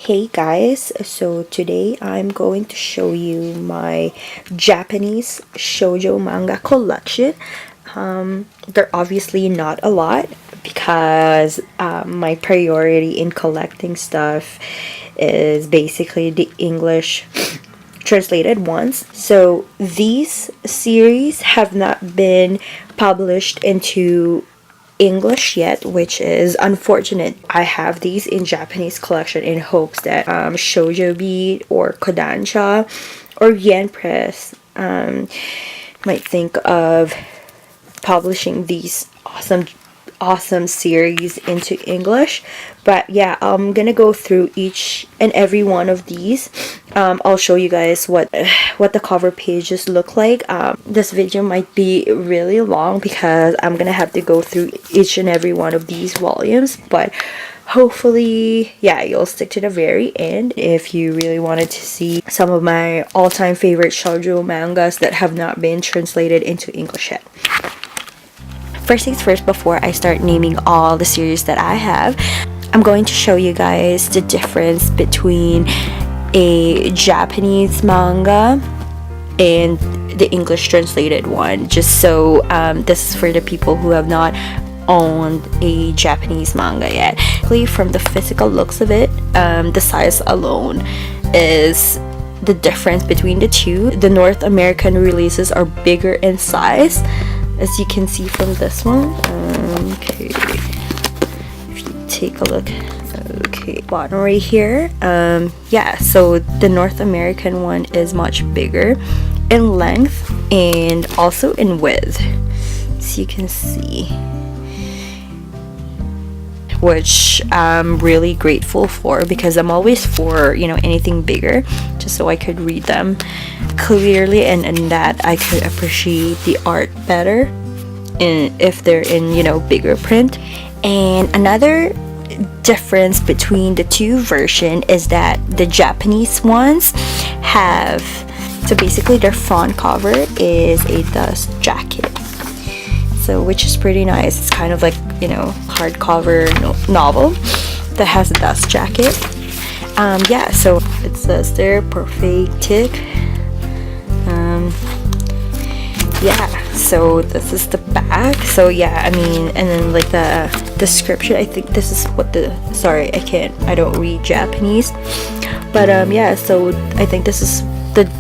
Hey guys, so today I'm going to show you my Japanese shoujo manga collection. They're obviously not a lot because my priority in collecting stuff is basically the English translated ones. So these series have not been published into English yet, which is unfortunate. I have these in Japanese collection in hopes that Shojo Beat or Kodansha or Yen Press might think of publishing these awesome series into English. But yeah, I'm gonna go through each and every one of these. I'll show you guys what the cover pages look like. This video might be really long because I'm gonna have to go through each and every one of these volumes, but hopefully, yeah, you'll stick to the very end if you really wanted to see some of my all-time favorite shoujo mangas that have not been translated into English yet. First things first, before I start naming all the series that I have, I'm going to show you guys the difference between a Japanese manga and the English translated one, just so this is for the people who have not owned a Japanese manga yet. From the physical looks of it, the size alone is the difference between the two. The North American releases are bigger in size, as you can see from this one. Okay, if you take a look, okay, bottom right here, yeah, so the North American one is much bigger in length and also in width, so you can see, which I'm really grateful for, because I'm always for, you know, anything bigger, just so I could read them clearly, and that I could appreciate the art better if they're in, you know, bigger print. And another difference between the two versions is that the Japanese ones have, so basically their front cover is a dust jacket, so which is pretty nice. It's kind of like, you know, hardcover novel that has a dust jacket. Yeah, so it says there perfectic. Yeah, so this is the back. So yeah, I mean, and then like the description, I think this is what I don't read Japanese, but yeah, so I think this is the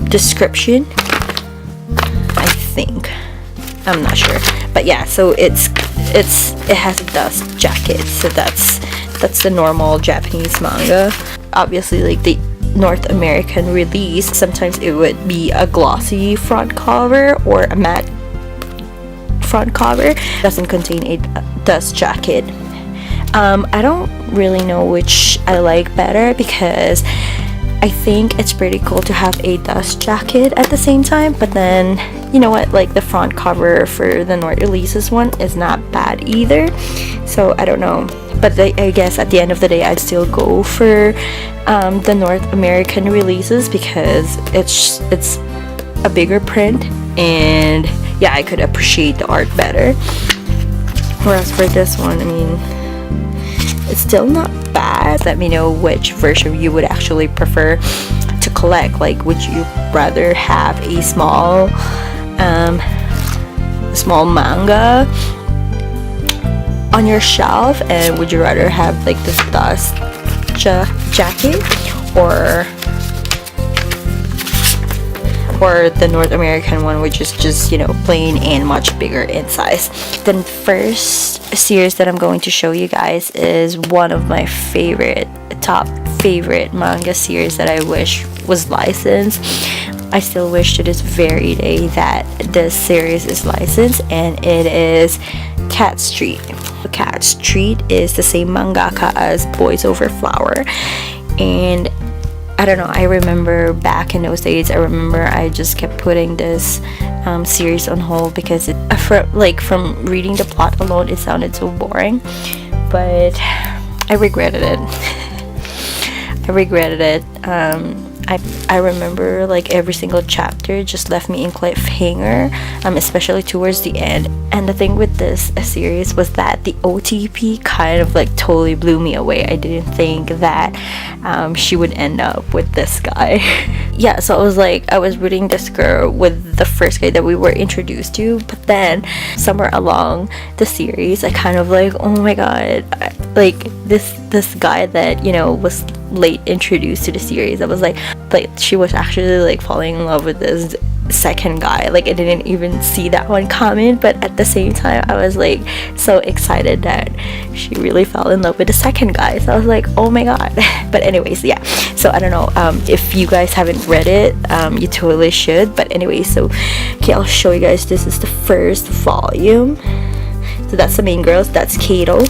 description, I think, I'm not sure, but yeah, so it has a dust jacket, so that's the normal Japanese manga. Obviously, like the North American release, sometimes it would be a glossy front cover or a matte front cover. It doesn't contain a dust jacket. I don't really know which I like better, because I think it's pretty cool to have a dust jacket at the same time, but then, you know what, like the front cover for the North releases one is not bad either, so I don't know. But I guess at the end of the day, I'd still go for the North American releases, because it's a bigger print, and yeah, I could appreciate the art better. Whereas for this one, I mean, it's still not bad. Let me know which version you would actually prefer to collect. Like, would you rather have a small manga on your shelf, and would you rather have like this dust jacket, or the North American one, which is just, you know, plain and much bigger in size? The first series that I'm going to show you guys is one of my top favorite manga series that I wish was licensed. I still wish to this very day that this series is licensed, and it is Cat Street. Cat Street is the same mangaka as Boys Over Flower, and I don't know, I remember back in those days, I just kept putting this series on hold, because from reading the plot alone, it sounded so boring, but I regretted it. I regretted it. I remember like every single chapter just left me in cliffhanger, especially towards the end. And the thing with this series was that the OTP kind of like totally blew me away. I didn't think that she would end up with this guy. Yeah, so I was rooting this girl with the first guy that we were introduced to, but then somewhere along the series I kind of like, oh my god, like this guy that, you know, was late introduced to the series, I was like she was actually like falling in love with this second guy. Like I didn't even see that one coming, but at the same time I was like so excited that she really fell in love with the second guy. So I was like, oh my god. But anyways, yeah, so I don't know, if you guys haven't read it, you totally should. But anyways, so okay, I'll show you guys. This is the first volume. So that's the main girls, that's Kato.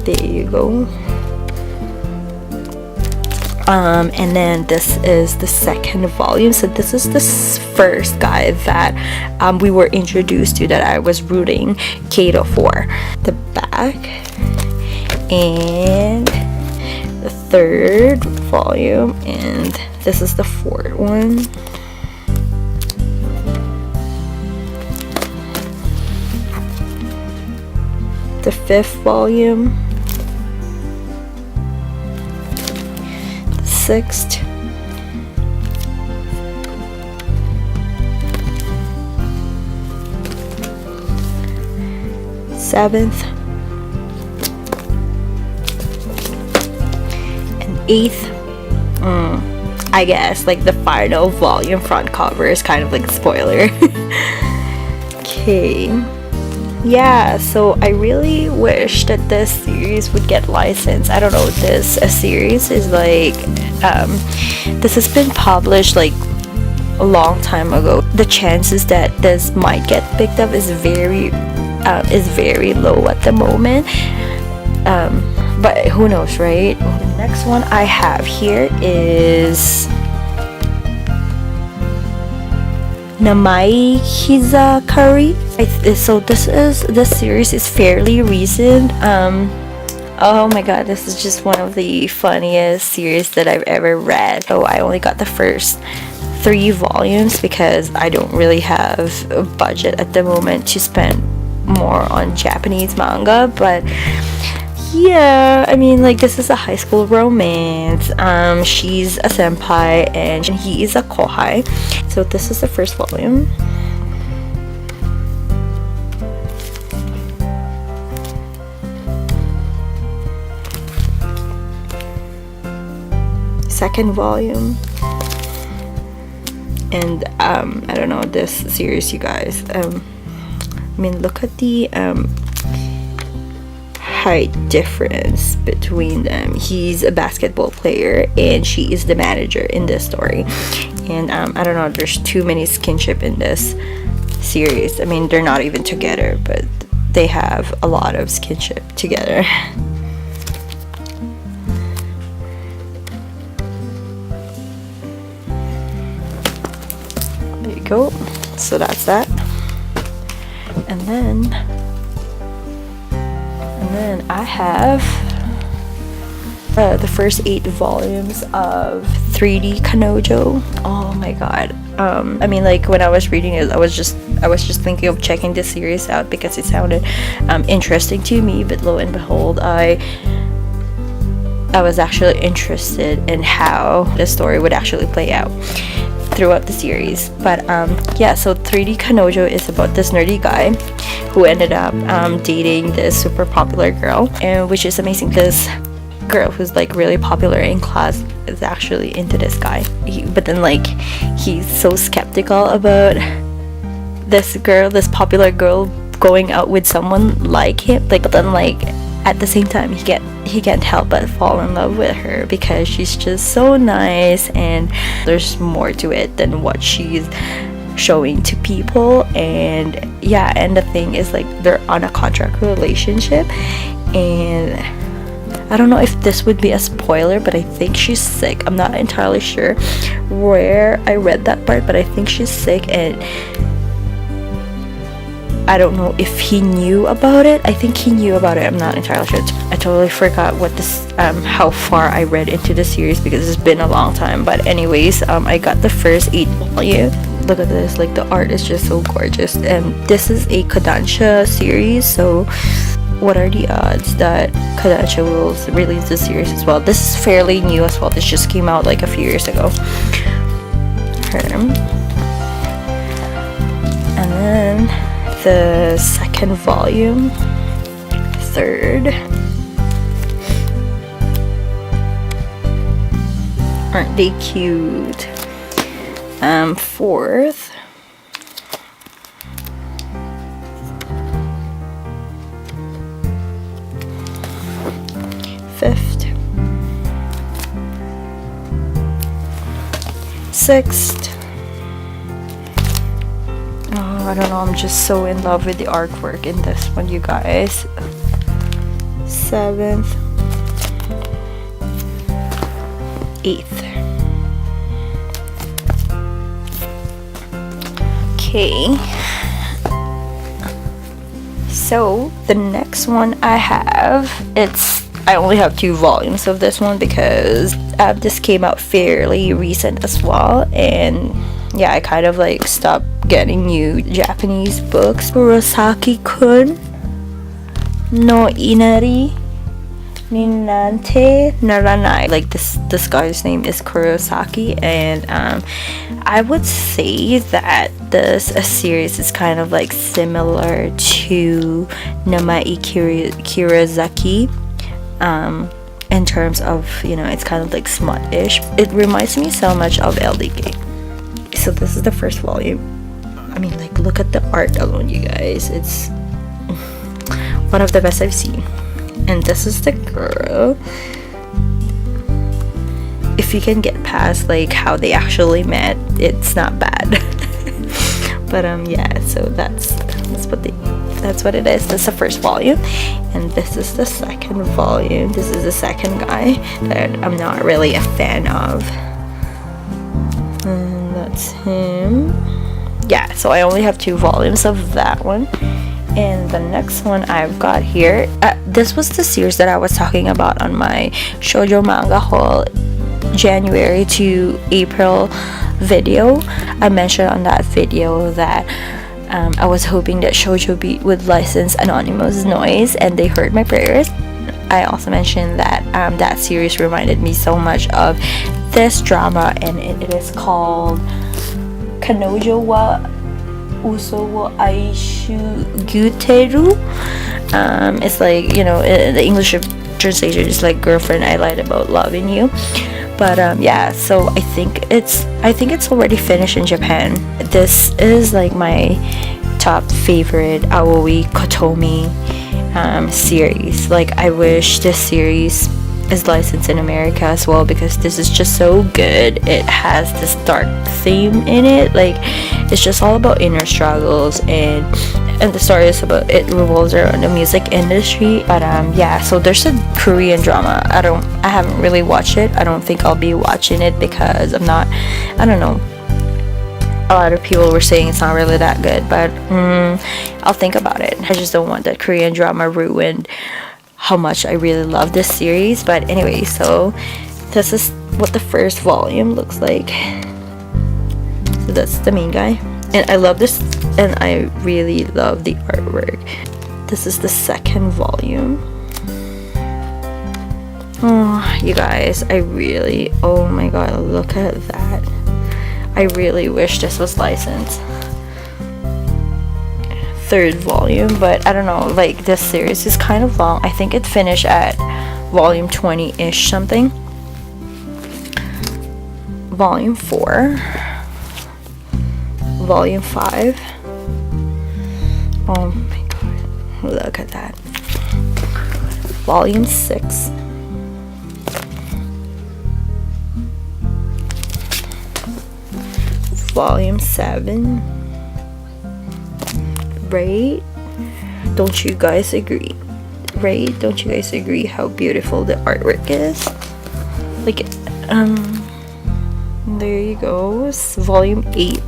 There you go. And then this is the second volume. So this is the first guy that we were introduced to, that I was rooting Kato for. The back, and the third volume, and this is the fourth one. The fifth volume. Sixth, seventh, and eighth. I guess like the final volume front cover is kind of like a spoiler. Okay. Yeah, so I really wish that this series would get licensed. I don't know, this series is like this has been published like a long time ago. The chances that this might get picked up is very low at the moment, but who knows, right? The next one I have here is Namai Hizakari. So this series is fairly recent. Oh my god, this is just one of the funniest series that I've ever read. So I only got the first 3 volumes because I don't really have a budget at the moment to spend more on Japanese manga. But yeah, I mean, like, this is a high school romance. She's a senpai and he is a kohai. So this is the first volume. Second volume. And I don't know, this series, you guys, I mean, look at the height difference between them. He's a basketball player and she is the manager in this story. And I don't know, there's too many skinship in this series. I mean, they're not even together, but they have a lot of skinship together. There you go. So that's that. And then I have the first 8 volumes of 3D Kanojo. Oh my god. I mean, like, when I was reading it, I was just thinking of checking this series out because it sounded interesting to me, but lo and behold, I was actually interested in how the story would actually play out throughout the series. But yeah, so 3D Kanojo is about this nerdy guy who ended up dating this super popular girl, and which is amazing because girl who's like really popular in class is actually into this guy. But then, like, he's so skeptical about this girl, this popular girl, going out with someone like him. Like, but then, like, at the same time, he can't help but fall in love with her because she's just so nice, and there's more to it than what she's showing to people. And yeah, and the thing is, like, they're on a contract relationship, and I don't know if this would be a spoiler, but I think she's sick. I'm not entirely sure where I read that part, but I think she's sick, and I don't know if he knew about it. I think he knew about it. I'm not entirely sure. I totally forgot what this how far I read into the series because it's been a long time. But anyways, I got the first 8 volume. Look at this, like the art is just so gorgeous, and this is a Kodansha series, so what are the odds that Kodansha will release this series as well? This is fairly new as well. This just came out like a few years ago. And then the second volume, third, aren't they cute? Fourth, fifth, sixth. Oh, I don't know, I'm just so in love with the artwork in this one, you guys. Seventh, eighth. Okay, so the next one I have, I only have 2 volumes of this one because this came out fairly recent as well, and yeah, I kind of like stopped getting new Japanese books. Kurosaki-kun no Inari ni nante naranai. Like this guy's name is Kurosaki, and I would say that this series is kind of like similar to Namai Kirazaki in terms of, you know, it's kind of like smut-ish. It reminds me so much of LDK. So this is the first volume. I mean, like, look at the art alone, you guys. It's one of the best I've seen. And this is the girl. If you can get past like how they actually met, it's not bad. But yeah, so that's what it is. This is the first volume, and this is the second volume. This is the second guy that I'm not really a fan of, and that's him. Yeah, so I only have 2 volumes of that one. And the next one I've got here, this was the series that I was talking about on my Shoujo manga haul January to April video. I mentioned on that video that I was hoping that Shojo Beat would license Anonymous Noise, and they heard my prayers. I also mentioned that that series reminded me so much of this drama, and it is called Kanojo wa Uso wo Aishu Guteru. It's like, you know, the English translation is like girlfriend, I lied about loving you. But yeah, so I think it's already finished in Japan. This is like my top favorite Aoi Kotomi series. Like, I wish this series is licensed in America as well, because this is just so good. It has this dark theme in it. Like, it's just all about inner struggles, and the story is about, it revolves around the music industry. But yeah, so there's a Korean drama. I haven't really watched it. I don't think I'll be watching it because I don't know, a lot of people were saying it's not really that good, but I'll think about it. I just don't want that Korean drama ruined how much I really love this series. But anyway, so this is what the first volume looks like. So that's the main guy, and I love this, and I really love the artwork. This is the second volume. Oh, you guys, oh my god, look at that. I really wish this was licensed. Third volume, but I don't know, like, this series is kind of long. I think it finished at volume 20-ish something. Volume 4, volume 5. Oh my god, look at that. Volume 6, volume 7. Right? Don't you guys agree? Right? Don't you guys agree how beautiful the artwork is? Like, there you go. Volume 8.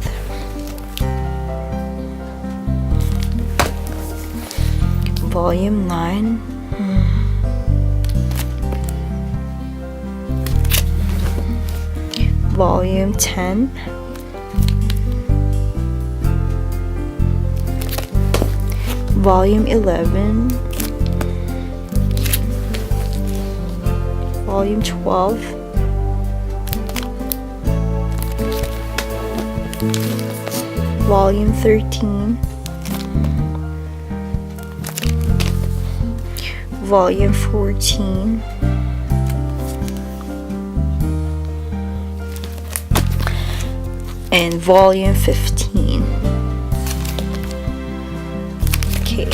Volume 9. Volume 10. Volume 11. Volume 12. Volume 13. Volume 14. And volume 15. Okay.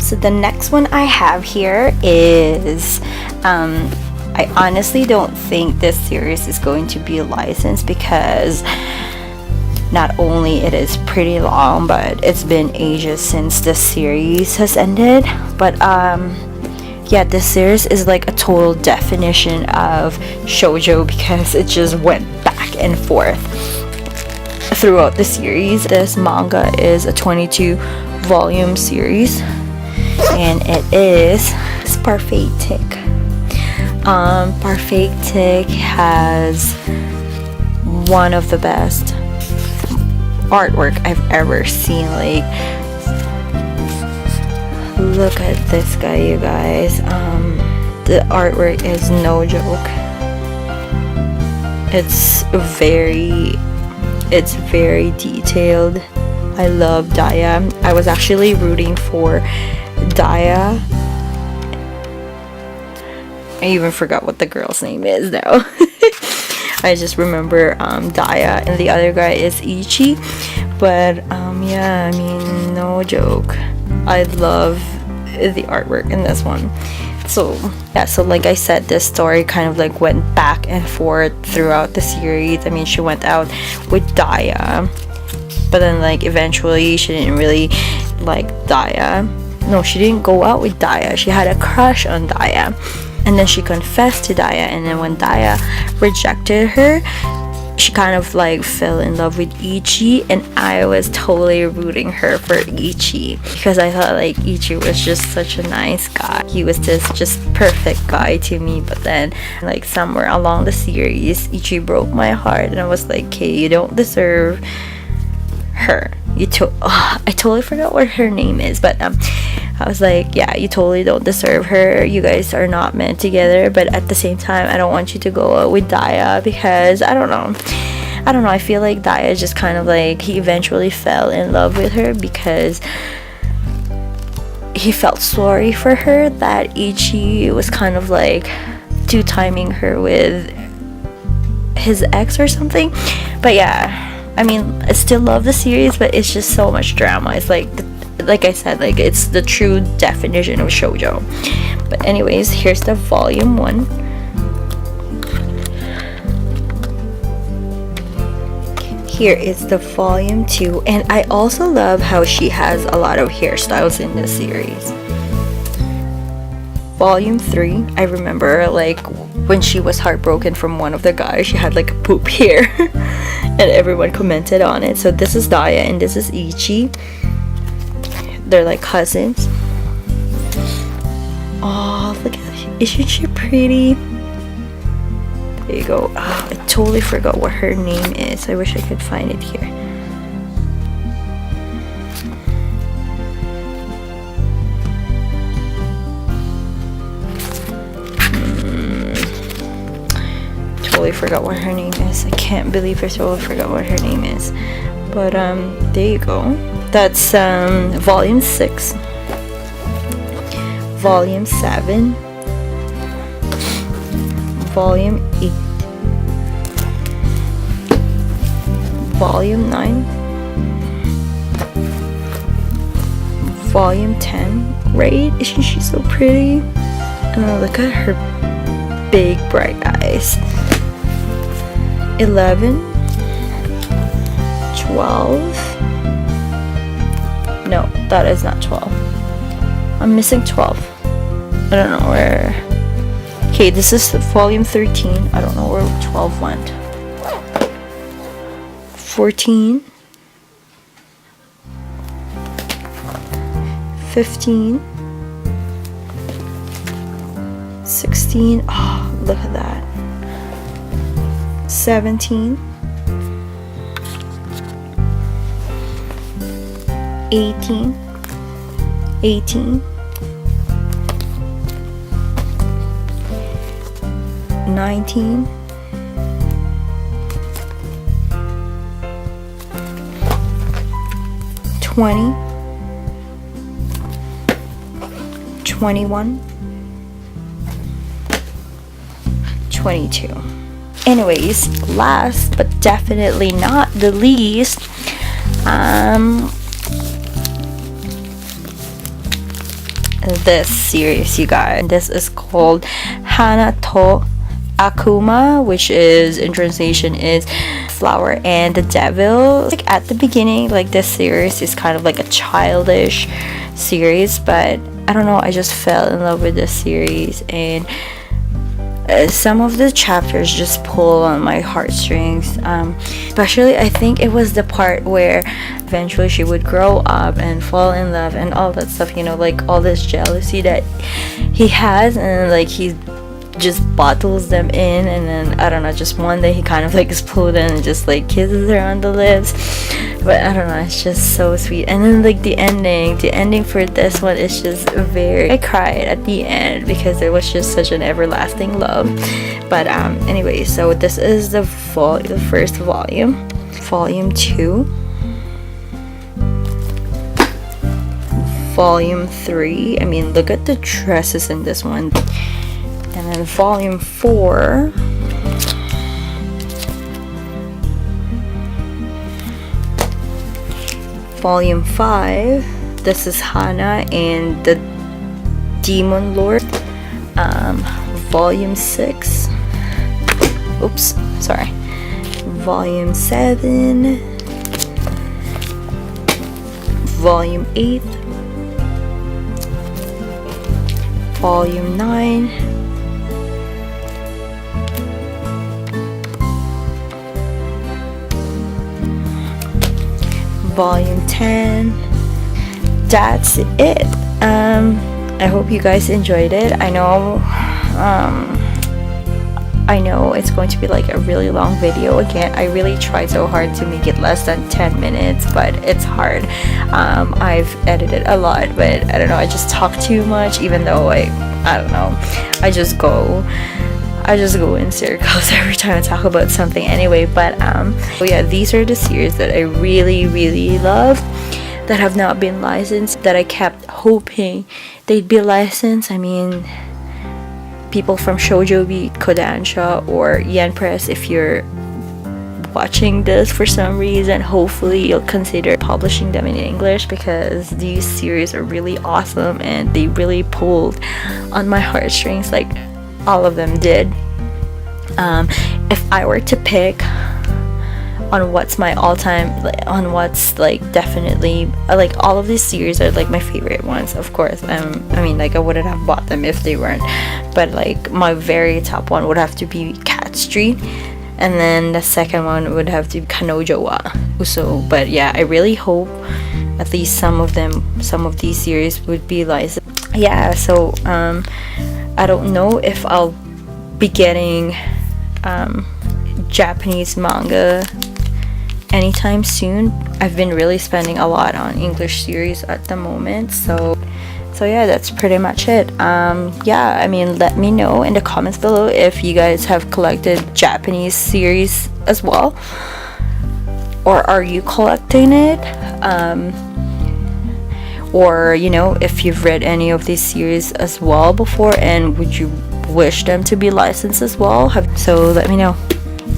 So the next one I have here is I honestly don't think this series is going to be licensed because not only it is pretty long, but it's been ages since the series has ended. But yeah, this series is like a total definition of shoujo because it just went back and forth throughout the series. This manga is a 22 volume series, and it is Parfait Tick. Parfait Tick has one of the best artwork I've ever seen. Like, look at this guy, you guys. The artwork is no joke. It's very detailed. I love Daya. I was actually rooting for Daya. I even forgot what the girl's name is now. I just remember Daya, and the other guy is Ichi. But yeah, I mean, no joke. I love the artwork in this one. So yeah, so like I said, this story kind of like went back and forth throughout the series. I mean, she went out with Daya, but then like eventually she didn't really like Daya. No, she didn't go out with Daya. She had a crush on Daya, and then she confessed to Daya, and then when Daya rejected her, she kind of like fell in love with Ichi, and I was totally rooting her for Ichi because I thought like Ichi was just such a nice guy. He was this just perfect guy to me. But then like somewhere along the series, Ichi broke my heart, and I was like, okay, you don't deserve her. I totally forgot what her name is, but I was like, yeah, you totally don't deserve her. You guys are not meant together. But at the same time, I don't want you to go out with Daya because I don't know. I feel like Daya just kind of like, he eventually fell in love with her because he felt sorry for her that Ichi was kind of like two-timing her with his ex or something. But yeah, I mean, I still love the series, but it's just so much drama. It's like I said, like it's the true definition of shoujo. But anyways, here's the volume 1. Here is the volume 2, and I also love how she has a lot of hairstyles in this series. Volume 3, I remember like when she was heartbroken from one of the guys, she had like a poop hair and everyone commented on it. So this is Daya and this is Ichi. They're like cousins. Oh, look at her. Isn't she pretty? There you go. Oh, I totally forgot what her name is. I wish I could find it here. Totally forgot what her name is. I can't believe I totally forgot what her name is. But there you go. That's volume 6, volume 7, volume 8, volume 9, volume 10. Right? Isn't she so pretty? Oh, look at her big bright eyes. 11, 12. No, that is not 12. I'm missing 12. I don't know where. Okay, this is volume 13. I don't know where 12 went. 14. 15, 16, oh, look at that, 17, 18, 18, 19, 20, 21, 22. Anyways, last but definitely not the least, this series, you guys. This is called Hana to Akuma, which is, in translation, is Flower and the Devil. Like at the beginning, like this series is kind of like a childish series, but I don't know, I just fell in love with this series, and some of the chapters just pull on my heartstrings, especially I think it was the part where eventually she would grow up and fall in love and all that stuff, you know, like all this jealousy that he has, and like he just bottles them in, and then I don't know, just one day he kind of like exploded and just like kisses her on the lips. But I don't know, it's just so sweet. And then like the ending for this one is just very, I cried at the end because it was just such an everlasting love. But anyway, so this is the first volume, volume 2, volume 3. I mean, look at the dresses in this one. And then volume 4, volume 5, this is Hana and the Demon Lord. Volume 6, oops, sorry, volume 7, volume 8, volume 9, volume 10. That's it. I hope you guys enjoyed it. I know it's going to be like a really long video. Again, I really tried so hard to make it less than 10 minutes, but it's hard. I've edited a lot, but I don't know, I just talk too much, even though I don't know, I just go in circles every time I talk about something anyway. But so yeah, these are the series that I really love that have not been licensed, that I kept hoping they'd be licensed. I mean, people from Shojo Beat, Kodansha, or Yen Press, if you're watching this for some reason, hopefully you'll consider publishing them in English, because these series are really awesome and they really pulled on my heartstrings, like all of them did. If I were to pick on what's my all-time, on what's like definitely, like all of these series are like my favorite ones, of course. I mean, like I wouldn't have bought them if they weren't, but like my very top one would have to be Cat Street, and then the second one would have to be Kanojo wa Uso. But yeah, I really hope at least some of these series would be licensed. Yeah, so I don't know if I'll be getting Japanese manga anytime soon. I've been really spending a lot on English series at the moment, so yeah, that's pretty much it. Yeah, I mean, let me know in the comments below if you guys have collected Japanese series as well, or are you collecting it, or you know, if you've read any of these series as well before, and would you wish them to be licensed as well. So let me know.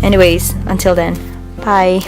Anyways, until then, bye.